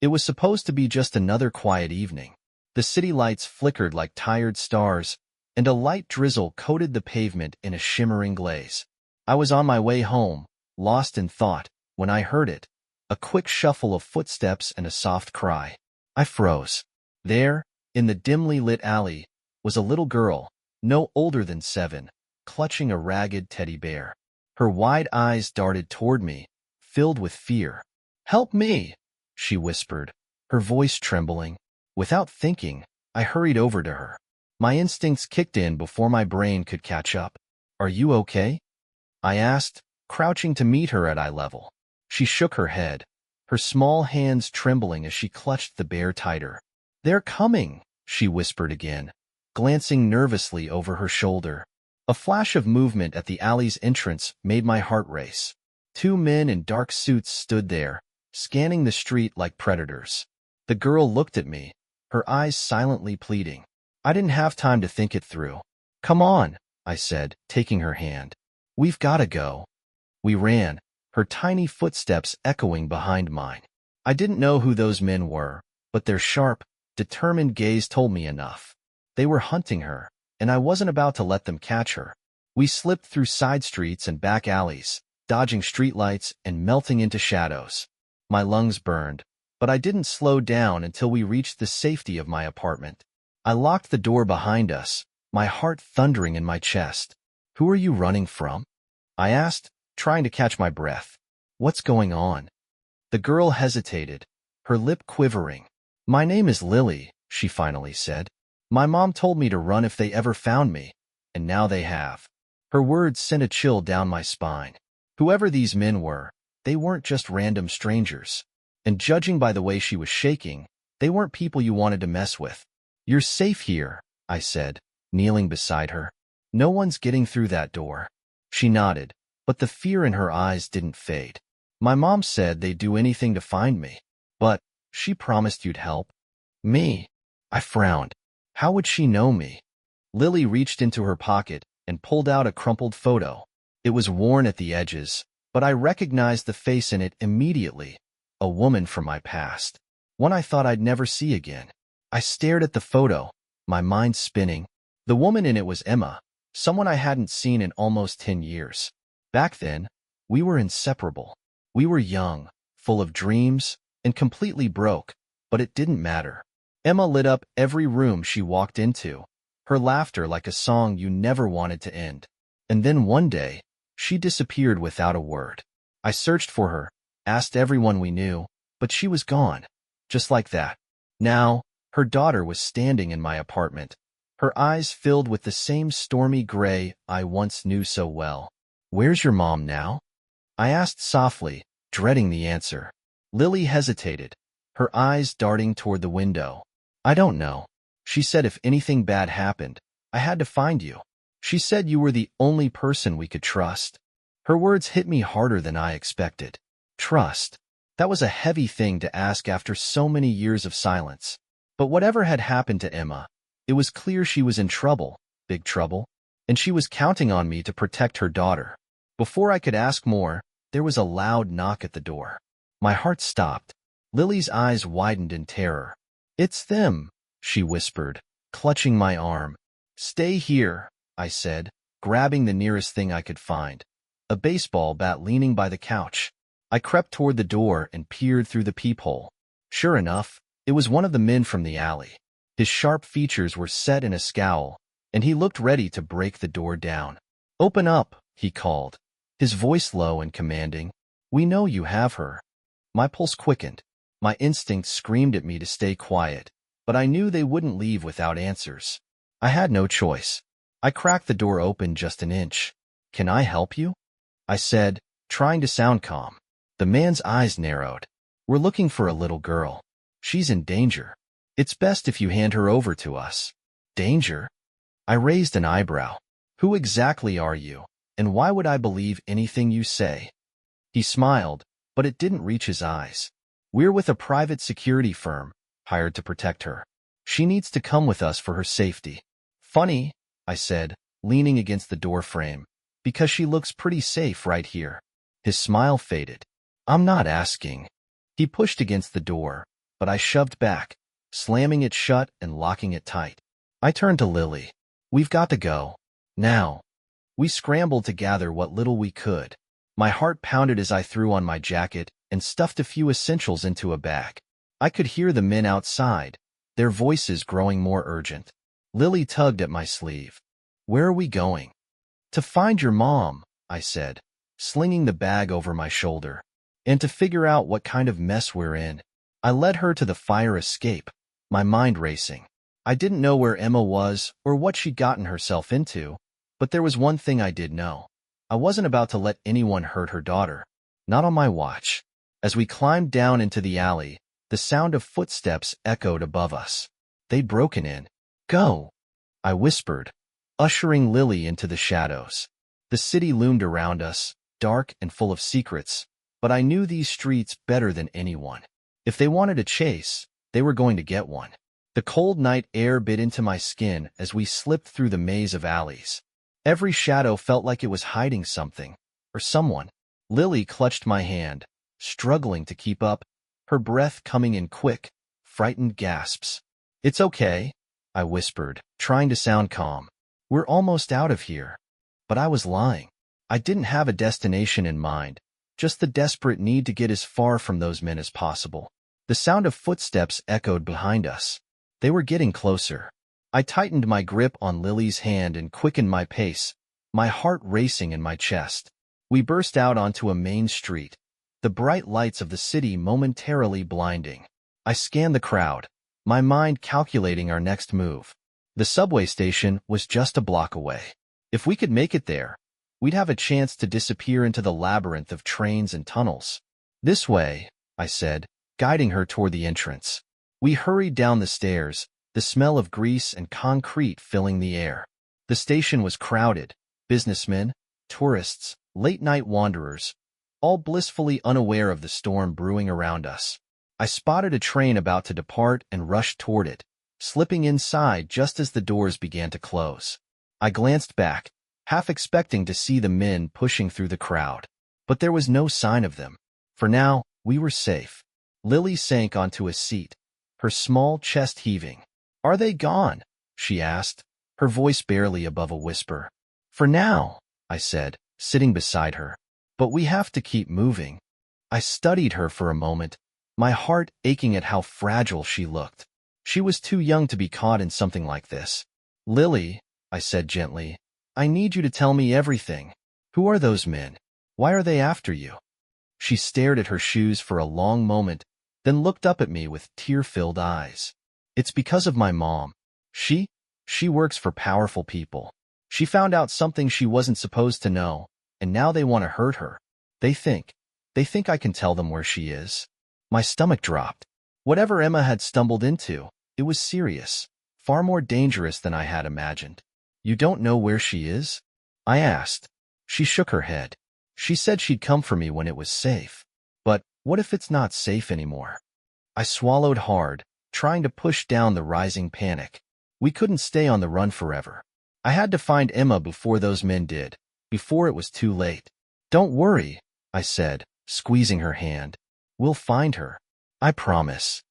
It was supposed to be just another quiet evening. The city lights flickered like tired stars, and a light drizzle coated the pavement in a shimmering glaze. I was on my way home, lost in thought, when I heard it, a quick shuffle of footsteps and a soft cry. I froze. There, in the dimly lit alley, was a little girl, no older than 7, clutching a ragged teddy bear. Her wide eyes darted toward me, filled with fear. "Help me!" she whispered, her voice trembling. Without thinking, I hurried over to her. My instincts kicked in before my brain could catch up. "Are you okay?" I asked, crouching to meet her at eye level. She shook her head, her small hands trembling as she clutched the bear tighter. "They're coming," she whispered again, glancing nervously over her shoulder. A flash of movement at the alley's entrance made my heart race. 2 men in dark suits stood there, scanning the street like predators. The girl looked at me, her eyes silently pleading. I didn't have time to think it through. "Come on," I said, taking her hand. "We've got to go." We ran, her tiny footsteps echoing behind mine. I didn't know who those men were, but their sharp, determined gaze told me enough. They were hunting her, and I wasn't about to let them catch her. We slipped through side streets and back alleys, dodging streetlights and melting into shadows. My lungs burned, but I didn't slow down until we reached the safety of my apartment. I locked the door behind us, my heart thundering in my chest. "Who are you running from?" I asked, trying to catch my breath. "What's going on?" The girl hesitated, her lip quivering. "My name is Lily," she finally said. "My mom told me to run if they ever found me, and now they have." Her words sent a chill down my spine. Whoever these men were, they weren't just random strangers. And judging by the way she was shaking, they weren't people you wanted to mess with. "You're safe here," I said, kneeling beside her. "No one's getting through that door." She nodded, but the fear in her eyes didn't fade. "My mom said they'd do anything to find me. But she promised you'd help." "Me?" I frowned. How would she know me? Lily reached into her pocket and pulled out a crumpled photo. It was worn at the edges, but I recognized the face in it immediately. A woman from my past. One I thought I'd never see again. I stared at the photo, my mind spinning. The woman in it was Emma, someone I hadn't seen in almost 10 years. Back then, we were inseparable. We were young, full of dreams, and completely broke, but it didn't matter. Emma lit up every room she walked into, her laughter like a song you never wanted to end. And then one day, she disappeared without a word. I searched for her, asked everyone we knew, but she was gone. Just like that. Now, her daughter was standing in my apartment, her eyes filled with the same stormy gray I once knew so well. "Where's your mom now?" I asked softly, dreading the answer. Lily hesitated, her eyes darting toward the window. "I don't know. She said if anything bad happened, I had to find you. She said you were the only person we could trust." Her words hit me harder than I expected. Trust. That was a heavy thing to ask after so many years of silence. But whatever had happened to Emma, it was clear she was in trouble, big trouble, and she was counting on me to protect her daughter. Before I could ask more, there was a loud knock at the door. My heart stopped. Lily's eyes widened in terror. "It's them," she whispered, clutching my arm. "Stay here," I said, grabbing the nearest thing I could find. A baseball bat leaning by the couch. I crept toward the door and peered through the peephole. Sure enough, it was one of the men from the alley. His sharp features were set in a scowl, and he looked ready to break the door down. "Open up," he called, his voice low and commanding. "We know you have her." My pulse quickened. My instincts screamed at me to stay quiet, but I knew they wouldn't leave without answers. I had no choice. I cracked the door open just an inch. "Can I help you?" I said, trying to sound calm. The man's eyes narrowed. "We're looking for a little girl. She's in danger. It's best if you hand her over to us." "Danger?" I raised an eyebrow. "Who exactly are you, and why would I believe anything you say?" He smiled, but it didn't reach his eyes. "We're with a private security firm, hired to protect her. She needs to come with us for her safety." "Funny," I said, leaning against the door frame, "because she looks pretty safe right here." His smile faded. "I'm not asking." He pushed against the door, but I shoved back, slamming it shut and locking it tight. I turned to Lily. "We've got to go. Now." We scrambled to gather what little we could. My heart pounded as I threw on my jacket and stuffed a few essentials into a bag. I could hear the men outside, their voices growing more urgent. Lily tugged at my sleeve. "Where are we going?" "To find your mom," I said, slinging the bag over my shoulder. "And to figure out what kind of mess we're in." I led her to the fire escape, my mind racing. I didn't know where Emma was or what she'd gotten herself into, but there was one thing I did know. I wasn't about to let anyone hurt her daughter. Not on my watch. As we climbed down into the alley, the sound of footsteps echoed above us. They'd broken in. "Go," I whispered, ushering Lily into the shadows. The city loomed around us, dark and full of secrets, but I knew these streets better than anyone. If they wanted a chase, they were going to get one. The cold night air bit into my skin as we slipped through the maze of alleys. Every shadow felt like it was hiding something, or someone. Lily clutched my hand, struggling to keep up, her breath coming in quick, frightened gasps. "It's okay," I whispered, trying to sound calm. "We're almost out of here." But I was lying. I didn't have a destination in mind, just the desperate need to get as far from those men as possible. The sound of footsteps echoed behind us. They were getting closer. I tightened my grip on Lily's hand and quickened my pace, my heart racing in my chest. We burst out onto a main street, the bright lights of the city momentarily blinding. I scanned the crowd, my mind calculating our next move. The subway station was just a block away. If we could make it there, we'd have a chance to disappear into the labyrinth of trains and tunnels. "This way," I said, guiding her toward the entrance. We hurried down the stairs, the smell of grease and concrete filling the air. The station was crowded, businessmen, tourists, late-night wanderers, all blissfully unaware of the storm brewing around us. I spotted a train about to depart and rushed toward it, slipping inside just as the doors began to close. I glanced back, half expecting to see the men pushing through the crowd. But there was no sign of them. For now, we were safe. Lily sank onto a seat, her small chest heaving. "Are they gone?" she asked, her voice barely above a whisper. "For now," I said, sitting beside her. "But we have to keep moving." I studied her for a moment, my heart aching at how fragile she looked. She was too young to be caught in something like this. "Lily," I said gently, "I need you to tell me everything. Who are those men? Why are they after you?" She stared at her shoes for a long moment, then looked up at me with tear-filled eyes. "It's because of my mom. She works for powerful people. She found out something she wasn't supposed to know, and now they want to hurt her. They think I can tell them where she is." My stomach dropped. Whatever Emma had stumbled into, it was serious, far more dangerous than I had imagined. "You don't know where she is?" I asked. She shook her head. She said she'd come for me when it was safe. But what if it's not safe anymore? I swallowed hard, trying to push down the rising panic. We couldn't stay on the run forever. I had to find Emma before those men did, before it was too late. "Don't worry," I said, squeezing her hand. "We'll find her. I promise."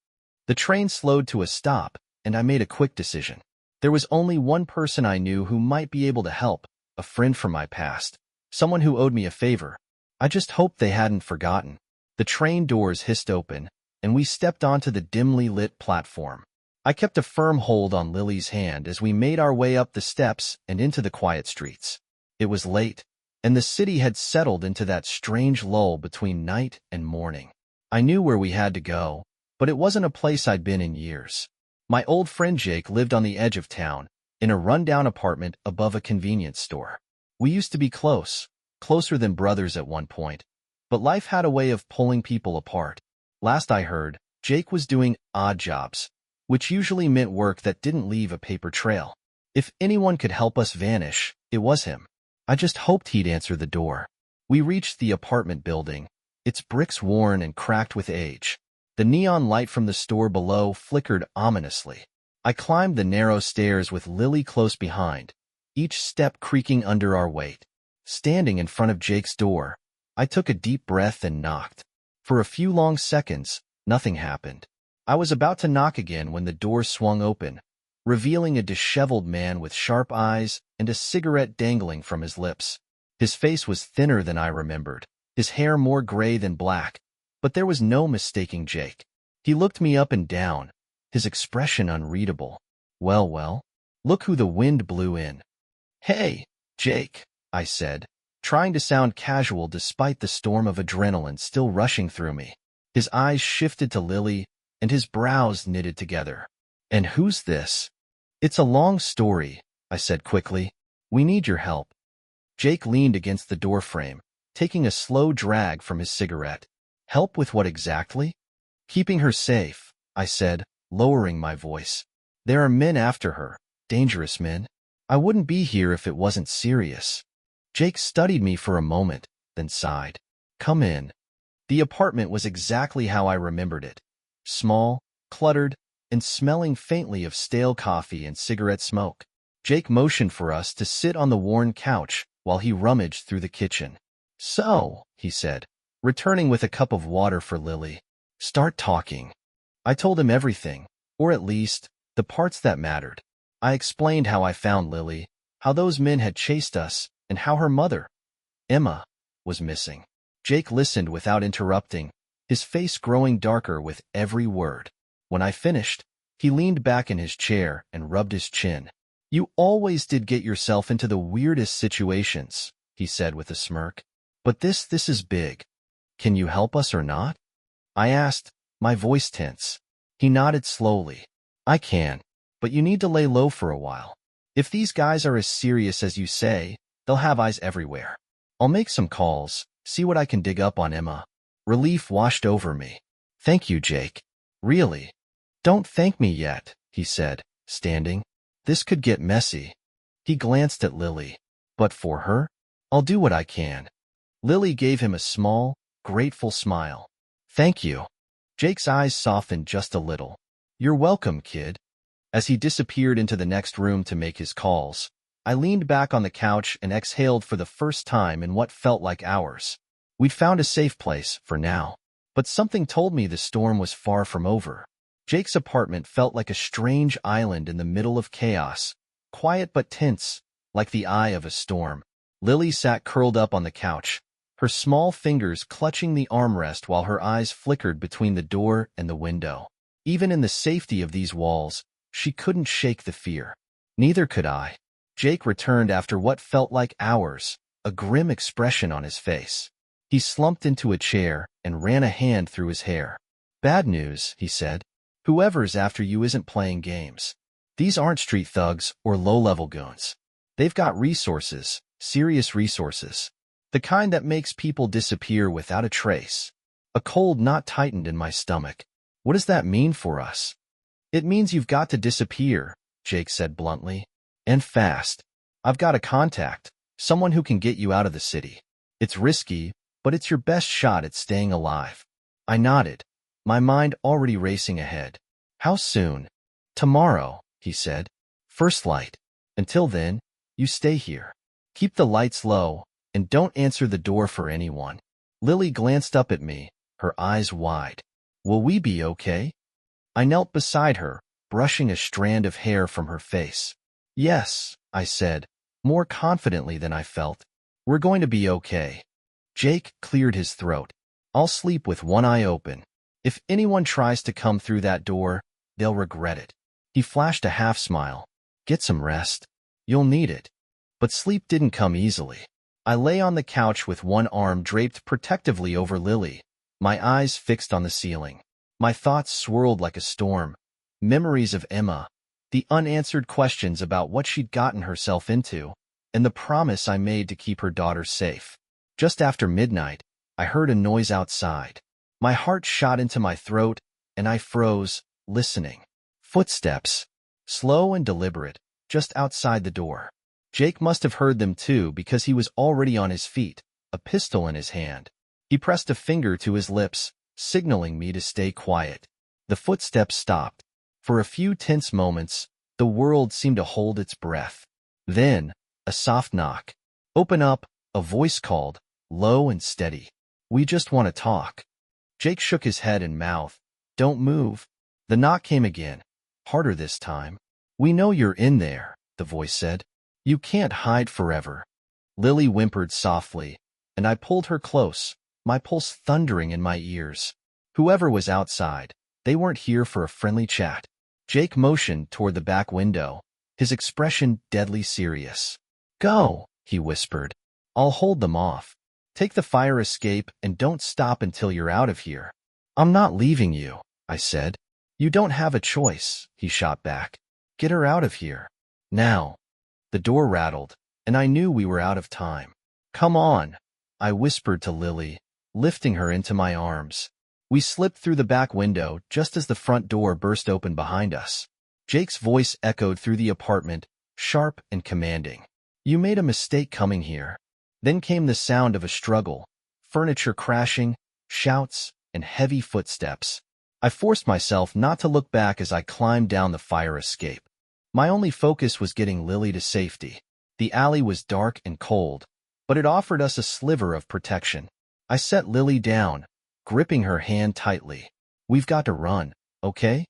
The train slowed to a stop, and I made a quick decision. There was only one person I knew who might be able to help, a friend from my past, someone who owed me a favor. I just hoped they hadn't forgotten. The train doors hissed open, and we stepped onto the dimly lit platform. I kept a firm hold on Lily's hand as we made our way up the steps and into the quiet streets. It was late, and the city had settled into that strange lull between night and morning. I knew where we had to go, but it wasn't a place I'd been in years. My old friend Jake lived on the edge of town, in a rundown apartment above a convenience store. We used to be close, closer than brothers at one point, but life had a way of pulling people apart. Last I heard, Jake was doing odd jobs, which usually meant work that didn't leave a paper trail. If anyone could help us vanish, it was him. I just hoped he'd answer the door. We reached the apartment building, its bricks worn and cracked with age. The neon light from the store below flickered ominously. I climbed the narrow stairs with Lily close behind, each step creaking under our weight. Standing in front of Jake's door, I took a deep breath and knocked. For a few long seconds, nothing happened. I was about to knock again when the door swung open, revealing a disheveled man with sharp eyes and a cigarette dangling from his lips. His face was thinner than I remembered, his hair more gray than black, but there was no mistaking Jake. He looked me up and down, his expression unreadable. Well, look who the wind blew in. Hey, Jake, I said, trying to sound casual despite the storm of adrenaline still rushing through me. His eyes shifted to Lily, and his brows knitted together. And who's this? It's a long story, I said quickly. We need your help. Jake leaned against the doorframe, taking a slow drag from his cigarette. Help with what exactly? Keeping her safe, I said, lowering my voice. There are men after her, dangerous men. I wouldn't be here if it wasn't serious. Jake studied me for a moment, then sighed. Come in. The apartment was exactly how I remembered it. Small, cluttered, and smelling faintly of stale coffee and cigarette smoke. Jake motioned for us to sit on the worn couch while he rummaged through the kitchen. So, he said, returning with a cup of water for Lily. Start talking. I told him everything, or at least, the parts that mattered. I explained how I found Lily, how those men had chased us, and how her mother, Emma, was missing. Jake listened without interrupting, his face growing darker with every word. When I finished, he leaned back in his chair and rubbed his chin. You always did get yourself into the weirdest situations, he said with a smirk. But this is big. Can you help us or not? I asked, my voice tense. He nodded slowly. I can, but you need to lay low for a while. If these guys are as serious as you say, they'll have eyes everywhere. I'll make some calls, see what I can dig up on Emma. Relief washed over me. Thank you, Jake. Really? Don't thank me yet, he said, standing. This could get messy. He glanced at Lily. But for her, I'll do what I can. Lily gave him a small, grateful smile. Thank you. Jake's eyes softened just a little. You're welcome, kid. As he disappeared into the next room to make his calls, I leaned back on the couch and exhaled for the first time in what felt like hours. We'd found a safe place, for now. But something told me the storm was far from over. Jake's apartment felt like a strange island in the middle of chaos, quiet but tense, like the eye of a storm. Lily sat curled up on the couch, her small fingers clutching the armrest while her eyes flickered between the door and the window. Even in the safety of these walls, she couldn't shake the fear. Neither could I. Jake returned after what felt like hours, a grim expression on his face. He slumped into a chair and ran a hand through his hair. Bad news, he said. Whoever's after you isn't playing games. These aren't street thugs or low-level goons. They've got resources, serious resources. The kind that makes people disappear without a trace. A cold knot tightened in my stomach. What does that mean for us? It means you've got to disappear, Jake said bluntly. And fast. I've got a contact, someone who can get you out of the city. It's risky, but it's your best shot at staying alive. I nodded, my mind already racing ahead. How soon? Tomorrow, he said. First light. Until then, you stay here. Keep the lights low, and don't answer the door for anyone. Lily glanced up at me, her eyes wide. Will we be okay? I knelt beside her, brushing a strand of hair from her face. Yes, I said, more confidently than I felt. We're going to be okay. Jake cleared his throat. I'll sleep with one eye open. If anyone tries to come through that door, they'll regret it. He flashed a half-smile. Get some rest. You'll need it. But sleep didn't come easily. I lay on the couch with one arm draped protectively over Lily, my eyes fixed on the ceiling. My thoughts swirled like a storm. Memories of Emma, the unanswered questions about what she'd gotten herself into, and the promise I made to keep her daughter safe. Just after midnight, I heard a noise outside. My heart shot into my throat, and I froze, listening. Footsteps, slow and deliberate, just outside the door. Jake must have heard them too because he was already on his feet, a pistol in his hand. He pressed a finger to his lips, signaling me to stay quiet. The footsteps stopped. For a few tense moments, the world seemed to hold its breath. Then, a soft knock. Open up, a voice called, low and steady. We just want to talk. Jake shook his head and mouthed, Don't move. The knock came again, harder this time. "We know you're in there," the voice said. "You can't hide forever." Lily whimpered softly, and I pulled her close, my pulse thundering in my ears. Whoever was outside, they weren't here for a friendly chat. Jake motioned toward the back window, his expression deadly serious. "Go," he whispered. "I'll hold them off. Take the fire escape and don't stop until you're out of here." "I'm not leaving you," I said. "You don't have a choice," he shot back. "Get her out of here. Now." The door rattled, and I knew we were out of time. "Come on," I whispered to Lily, lifting her into my arms. We slipped through the back window just as the front door burst open behind us. Jake's voice echoed through the apartment, sharp and commanding. "You made a mistake coming here." Then came the sound of a struggle, furniture crashing, shouts, and heavy footsteps. I forced myself not to look back as I climbed down the fire escape. My only focus was getting Lily to safety. The alley was dark and cold, but it offered us a sliver of protection. I set Lily down, gripping her hand tightly. "We've got to run, okay?"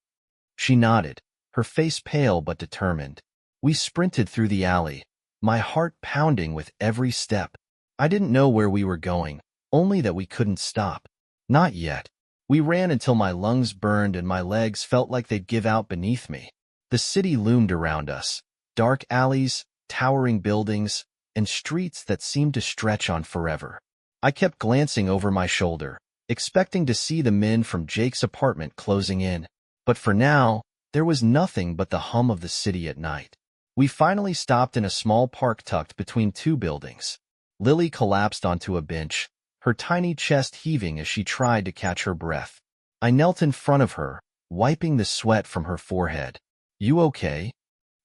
She nodded, her face pale but determined. We sprinted through the alley, my heart pounding with every step. I didn't know where we were going, only that we couldn't stop. Not yet. We ran until my lungs burned and my legs felt like they'd give out beneath me. The city loomed around us, dark alleys, towering buildings, and streets that seemed to stretch on forever. I kept glancing over my shoulder, expecting to see the men from Jake's apartment closing in. But for now, there was nothing but the hum of the city at night. We finally stopped in a small park tucked between two buildings. Lily collapsed onto a bench, her tiny chest heaving as she tried to catch her breath. I knelt in front of her, wiping the sweat from her forehead. "You okay?"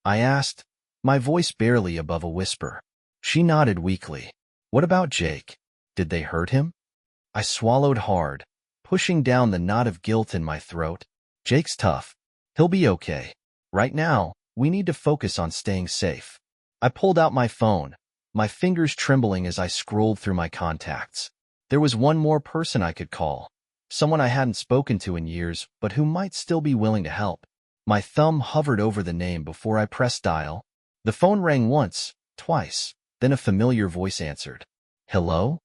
I asked, my voice barely above a whisper. She nodded weakly. "What about Jake? Did they hurt him?" I swallowed hard, pushing down the knot of guilt in my throat. "Jake's tough. He'll be okay. Right now, we need to focus on staying safe." I pulled out my phone, my fingers trembling as I scrolled through my contacts. There was one more person I could call, someone I hadn't spoken to in years but who might still be willing to help. My thumb hovered over the name before I pressed dial. The phone rang once, twice, then a familiar voice answered. "Hello?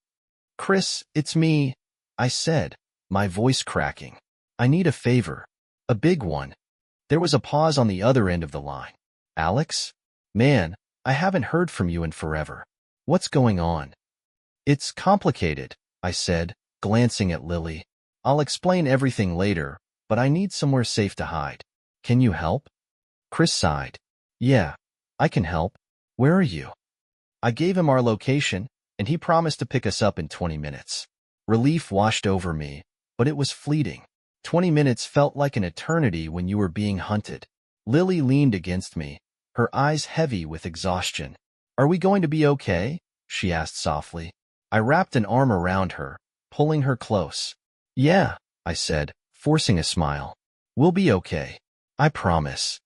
Chris, it's me," I said, my voice cracking. "I need a favor. A big one." There was a pause on the other end of the line. "Alex? Man, I haven't heard from you in forever. What's going on?" "It's complicated," I said, glancing at Lily. "I'll explain everything later, but I need somewhere safe to hide. Can you help?" Chris sighed. "Yeah, I can help. Where are you?" I gave him our location, and he promised to pick us up in 20 minutes. Relief washed over me, but it was fleeting. 20 minutes felt like an eternity when you were being hunted. Lily leaned against me, her eyes heavy with exhaustion. "Are we going to be okay?" she asked softly. I wrapped an arm around her, pulling her close. "Yeah," I said, forcing a smile. "We'll be okay. I promise."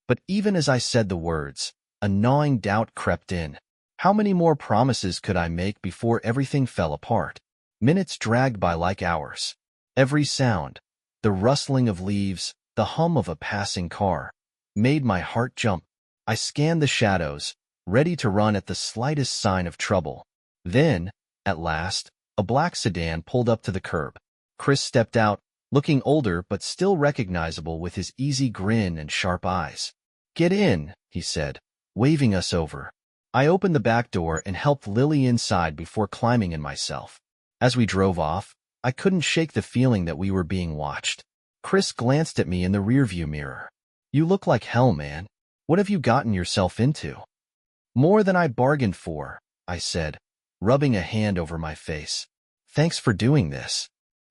But even as I said the words, a gnawing doubt crept in. How many more promises could I make before everything fell apart? Minutes dragged by like hours. Every sound, the rustling of leaves, the hum of a passing car, made my heart jump. I scanned the shadows, ready to run at the slightest sign of trouble. Then, at last, a black sedan pulled up to the curb. Chris stepped out, looking older but still recognizable with his easy grin and sharp eyes. "Get in," he said, waving us over. I opened the back door and helped Lily inside before climbing in myself. As we drove off, I couldn't shake the feeling that we were being watched. Chris glanced at me in the rearview mirror. "You look like hell, man. What have you gotten yourself into?" "More than I bargained for," I said, rubbing a hand over my face. "Thanks for doing this."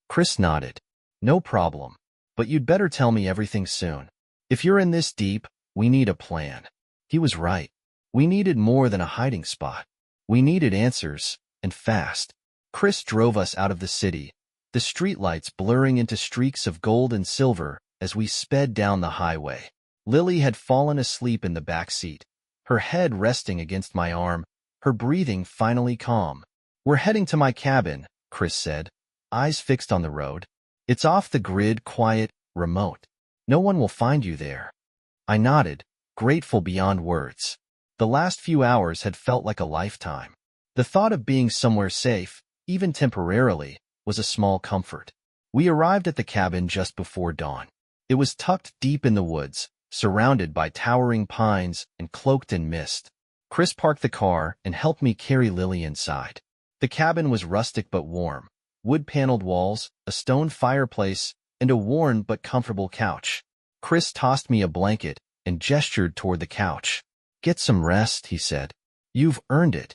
Chris nodded. "No problem, but you'd better tell me everything soon. If you're in this deep, we need a plan." He was right. We needed more than a hiding spot. We needed answers, and fast. Chris drove us out of the city, the streetlights blurring into streaks of gold and silver as we sped down the highway. Lily had fallen asleep in the back seat, her head resting against my arm, her breathing finally calm. "We're heading to my cabin," Chris said, eyes fixed on the road. "It's off the grid, quiet, remote. No one will find you there. I nodded, grateful beyond words. The last few hours had felt like a lifetime. The thought of being somewhere safe, even temporarily, was a small comfort. We arrived at the cabin just before dawn. It was tucked deep in the woods, surrounded by towering pines and cloaked in mist. Chris parked the car and helped me carry Lily inside. The cabin was rustic but warm. Wood-paneled walls, a stone fireplace, and a worn but comfortable couch. Chris tossed me a blanket and gestured toward the couch. "Get some rest," he said. "You've earned it."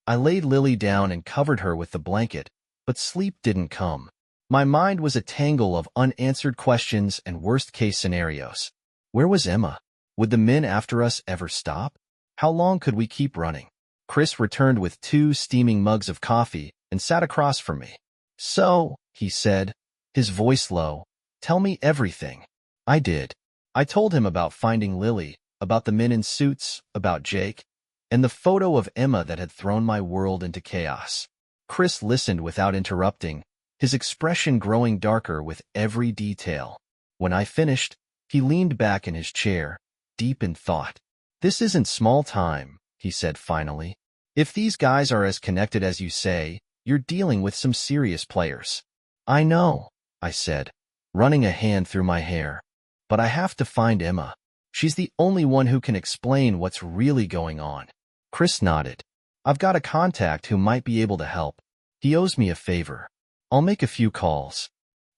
I laid Lily down and covered her with the blanket, but sleep didn't come. My mind was a tangle of unanswered questions and worst-case scenarios. Where was Emma? Would the men after us ever stop? How long could we keep running? Chris returned with 2 steaming mugs of coffee and sat across from me. "So," he said, his voice low, "tell me everything." I did. I told him about finding Lily, about the men in suits, about Jake, and the photo of Emma that had thrown my world into chaos. Chris listened without interrupting, his expression growing darker with every detail. When I finished, he leaned back in his chair, deep in thought. "This isn't small time," he said finally. "If these guys are as connected as you say, you're dealing with some serious players." "I know," I said, running a hand through my hair. "But I have to find Emma. She's the only one who can explain what's really going on." Chris nodded. "I've got a contact who might be able to help. He owes me a favor. I'll make a few calls."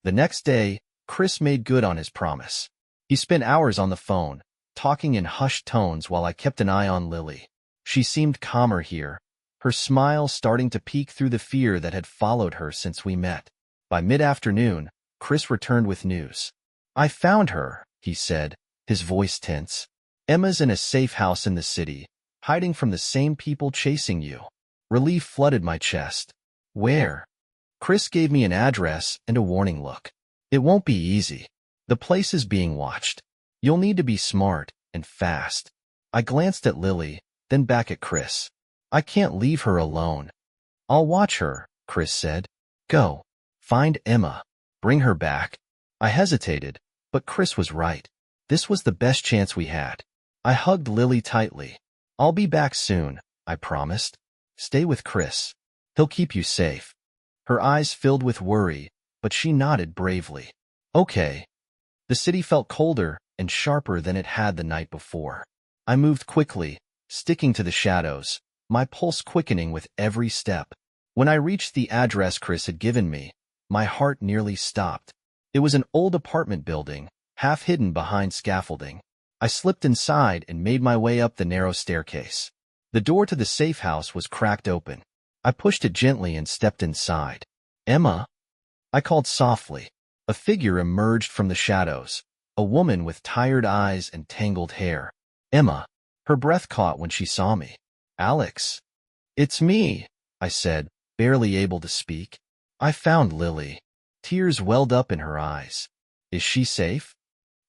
The next day, Chris made good on his promise. He spent hours on the phone, talking in hushed tones while I kept an eye on Lily. She seemed calmer here, her smile starting to peek through the fear that had followed her since we met. By mid-afternoon, Chris returned with news. "I found her," he said, his voice tense. "Emma's in a safe house in the city, hiding from the same people chasing you." Relief flooded my chest. "Where?" Chris gave me an address and a warning look. "It won't be easy. The place is being watched. You'll need to be smart and fast." I glanced at Lily, then back at Chris. "I can't leave her alone." "I'll watch her," Chris said. "Go. Find Emma. Bring her back." I hesitated, but Chris was right. This was the best chance we had. I hugged Lily tightly. "I'll be back soon," I promised. "Stay with Chris. He'll keep you safe." Her eyes filled with worry, but she nodded bravely. "Okay." The city felt colder and sharper than it had the night before. I moved quickly, sticking to the shadows, my pulse quickening with every step. When I reached the address Chris had given me, my heart nearly stopped. It was an old apartment building, half hidden behind scaffolding. I slipped inside and made my way up the narrow staircase. The door to the safe house was cracked open. I pushed it gently and stepped inside. "Emma?" I called softly. A figure emerged from the shadows, a woman with tired eyes and tangled hair. "Emma." Her breath caught when she saw me. "Alex." "It's me," I said, barely able to speak. "I found Lily." Tears welled up in her eyes. "Is she safe?"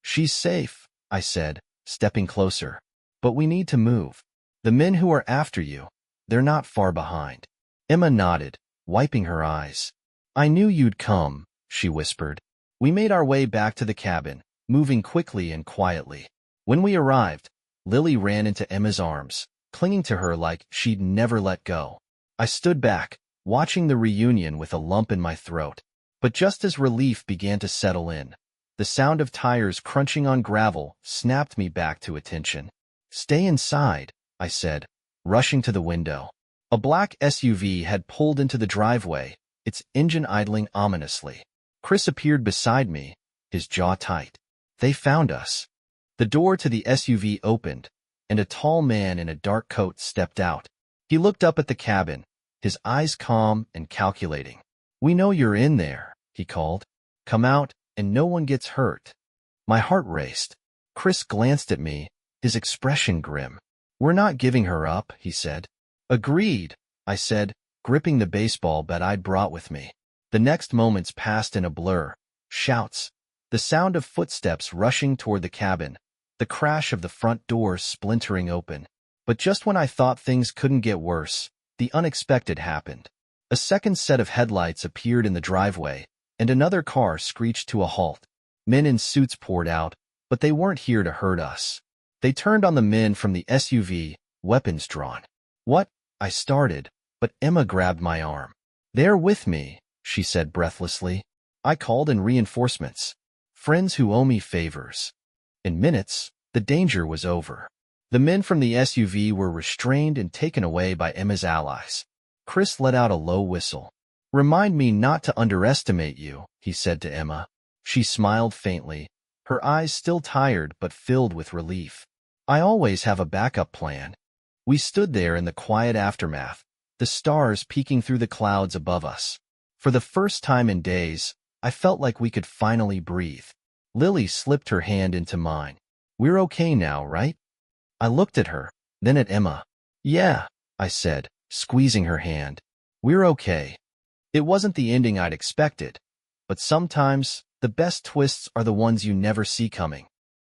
"She's safe," I said, stepping closer. "But we need to move. The men who are after you, they're not far behind." Emma nodded, wiping her eyes. "I knew you'd come," she whispered. We made our way back to the cabin, moving quickly and quietly. When we arrived, Lily ran into Emma's arms, clinging to her like she'd never let go. I stood back, watching the reunion with a lump in my throat. But just as relief began to settle in, the sound of tires crunching on gravel snapped me back to attention. "Stay inside," I said, rushing to the window. A black SUV had pulled into the driveway, its engine idling ominously. Chris appeared beside me, his jaw tight. "They found us." The door to the SUV opened, and a tall man in a dark coat stepped out. He looked up at the cabin, his eyes calm and calculating. "We know you're in there," he called. "Come out, and no one gets hurt." My heart raced. Chris glanced at me, his expression grim. "We're not giving her up," he said. "Agreed," I said, gripping the baseball bat I'd brought with me. The next moments passed in a blur. Shouts, the sound of footsteps rushing toward the cabin, the crash of the front door splintering open. But just when I thought things couldn't get worse, the unexpected happened. A second set of headlights appeared in the driveway, and another car screeched to a halt. Men in suits poured out, But they weren't here to hurt us. They turned on the men from the SUV, weapons drawn. What? I started, but Emma grabbed my arm. They're with me, she said breathlessly. I called in reinforcements. Friends who owe me favors. In minutes, the danger was over. The men from the SUV were restrained and taken away by Emma's allies. Chris let out a low whistle. Remind me not to underestimate you, he said to Emma. She smiled faintly, her eyes still tired but filled with relief. I always have a backup plan. We stood there in the quiet aftermath, the stars peeking through the clouds above us. For the first time in days, I felt like we could finally breathe. Lily slipped her hand into mine. We're okay now, right? I looked at her, then at Emma. Yeah, I said, squeezing her hand. We're okay. It wasn't the ending I'd expected, but sometimes the best twists are the ones you never see coming.